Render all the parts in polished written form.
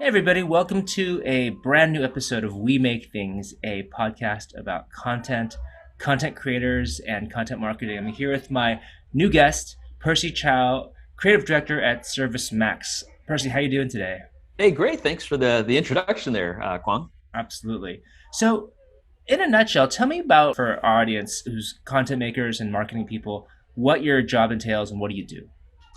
Hey everybody, welcome to a brand new episode of We Make Things, a podcast about content, content creators, and content marketing. I'm here with my new guest, Percy Chow, creative director at ServiceMax. Percy, how you doing today? Hey, great. Thanks for the introduction there, Kwang. Absolutely. So, in a nutshell, tell me about for our audience who's content makers and marketing people, what your job entails and what do you do?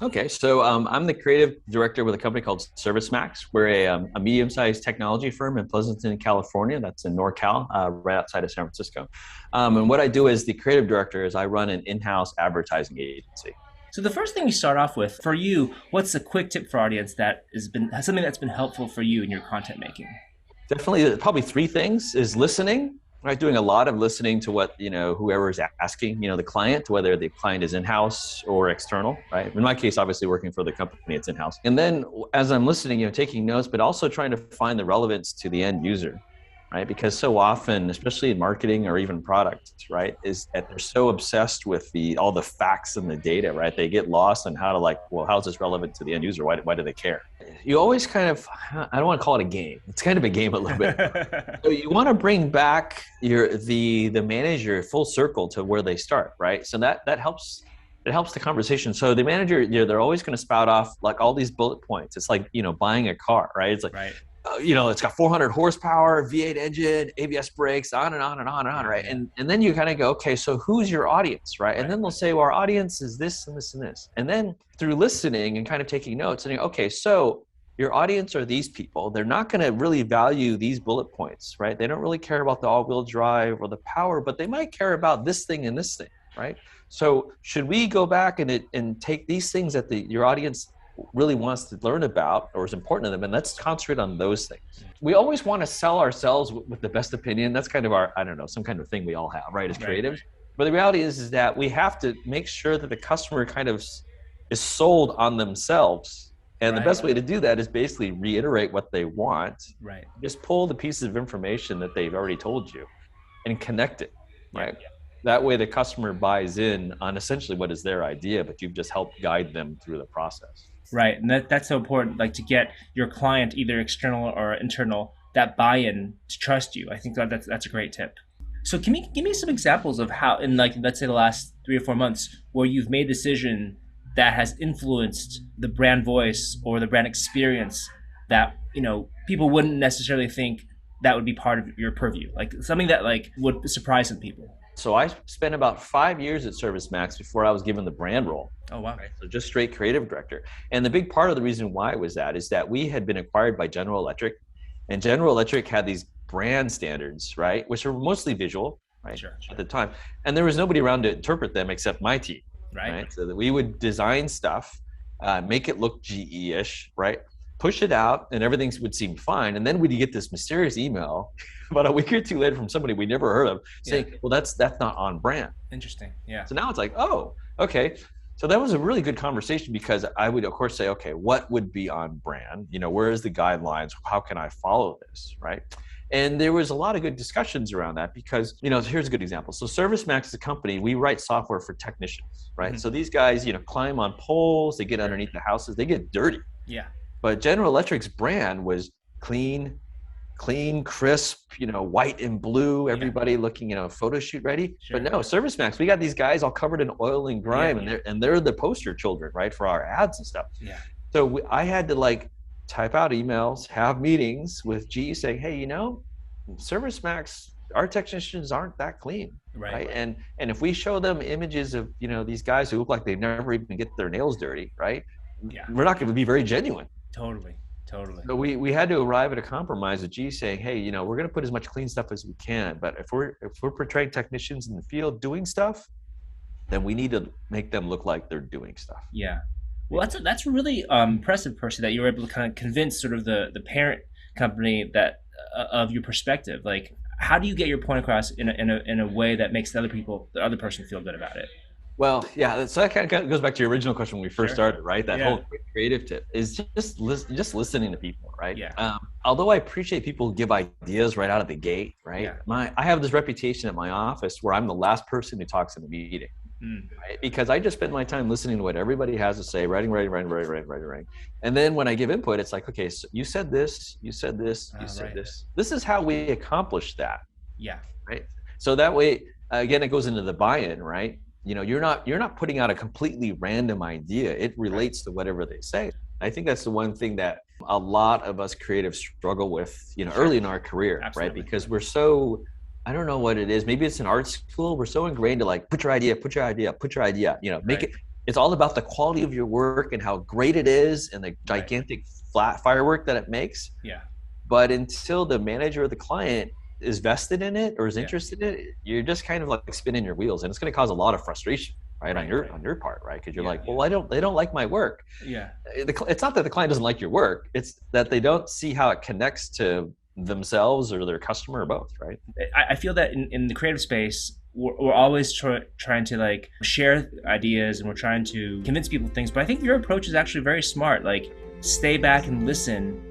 Okay, so I'm the creative director with a company called ServiceMax. We're a medium-sized technology firm in Pleasanton, California. That's in NorCal, right outside of San Francisco. And what I do as the creative director is I run an in-house advertising agency. So the first thing we start off with, for you, what's a quick tip for audience that has been something that's been helpful for you in your content making? Definitely, probably three things is listening, right? Doing a lot of listening to what, whoever is asking, the client, whether the client is in-house or external, right? In my case, obviously working for the company, it's in-house. And then as I'm listening, taking notes, but also trying to find the relevance to the end user, right? Because so often, especially in marketing or even product, right, is that they're so obsessed with all the facts and the data, right? They get lost on how to how's this relevant to the end user? Why do they care? You always kind of, I don't want to call it a game. It's kind of a game a little bit. So you want to bring back the manager full circle to where they start, right? So that helps. It helps the conversation. So the manager, they're always going to spout off like all these bullet points. It's like, buying a car, right? It's like, Right. It's got 400 horsepower, V8 engine, ABS brakes, on and on and on and on, right? And then you kind of go, okay, so who's your audience, right? And then they'll say, well, our audience is this and this and this. And then through listening and kind of taking notes, and you go, okay, so your audience are these people. They're not going to really value these bullet points, right? They don't really care about the all-wheel drive or the power, but they might care about this thing and this thing, right? So should we go back and take these things that your audience really wants to learn about or is important to them, and let's concentrate on those things. We always want to sell ourselves with the best opinion. That's kind of our, I don't know, some kind of thing we all have, right, as creatives. Right. But the reality is that we have to make sure that the customer kind of is sold on themselves. And the best way to do that is basically reiterate what they want. Right. Just pull the pieces of information that they've already told you and connect it, right? Yeah. That way the customer buys in on essentially what is their idea, but you've just helped guide them through the process. Right, and that's so important. Like to get your client, either external or internal, that buy-in to trust you. I think that's a great tip. So, can you give me some examples of how, in like let's say the last 3 or 4 months, where you've made a decision that has influenced the brand voice or the brand experience that people wouldn't necessarily think that would be part of your purview, like something that like would surprise some people. So I spent about 5 years at ServiceMax before I was given the brand role. Oh, wow. Right? So just straight creative director. And the big part of the reason why it was that is that we had been acquired by General Electric, and General Electric had these brand standards, right, which are mostly visual, right, Sure. at the time. And there was nobody around to interpret them except my team, right? So that we would design stuff, make it look GE-ish, right? Push it out and everything would seem fine. And then we'd get this mysterious email about a week or two later from somebody we never heard of saying, well, that's not on brand. Interesting. Yeah. So now it's like, oh, okay. So that was a really good conversation because I would, of course, say, okay, what would be on brand? Where is the guidelines? How can I follow this, right? And there was a lot of good discussions around that because, here's a good example. So ServiceMax is a company, we write software for technicians, right? Mm-hmm. So these guys, climb on poles, they get underneath the houses, they get dirty. Yeah. But General Electric's brand was clean, crisp, white and blue, everybody looking, photo shoot ready. Sure. But no, ServiceMax, we got these guys all covered in oil and grime, and they're the poster children, right, for our ads and stuff. Yeah. So I had to type out emails, have meetings with GE saying, hey, ServiceMax, our technicians aren't that clean, right? And if we show them images of these guys who look like they never even get their nails dirty, right? Yeah. We're not going to be very genuine. Totally. So we had to arrive at a compromise with G saying, hey, we're going to put as much clean stuff as we can, but if we're portraying technicians in the field doing stuff, then we need to make them look like they're doing stuff. Yeah. Well, that's really impressive, Percy, that you were able to kind of convince sort of the parent company that of your perspective. Like, how do you get your point across in a way that makes the other person feel good about it? Well, yeah, so that kind of goes back to your original question when we first started, right? That whole creative tip is just listening to people, right? Yeah. Although I appreciate people who give ideas right out of the gate, right? Yeah. I have this reputation at my office where I'm the last person who talks in the meeting. Mm, right? Because I just spend my time listening to what everybody has to say, writing. And then when I give input, it's like, okay, so you said this, you said this, you said right. this. This is how we accomplish that, Yeah. right? So that way, again, it goes into the buy-in, right? You're not putting out a completely random idea. It Right. relates to whatever they say. I think that's the one thing that a lot of us creatives struggle with, Sure. early in our career, right? Absolutely. Because we're so, I don't know what it is. Maybe it's in art school. We're so ingrained to like, put your idea, put your idea, put your idea, make Right. it, it's all about the quality of your work and how great it is and the Right. gigantic flat firework that it makes. Yeah. But until the manager or the client is vested in it or is Yeah. interested in it, you're just kind of like spinning your wheels, and it's going to cause a lot of frustration, right, on Right. your Right. on your part, right? Because you're Yeah. like, well, they don't like my work. Yeah. It's not that the client doesn't like your work; it's that they don't see how it connects to themselves or their customer or both, right? I feel that in the creative space, we're always trying to like share ideas and we're trying to convince people of things. But I think your approach is actually very smart. Like, stay back and listen,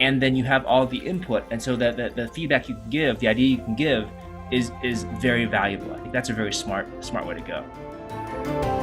and then you have all the input, and so that the feedback you can give, the idea you can give, is very valuable. I think that's a very smart way to go.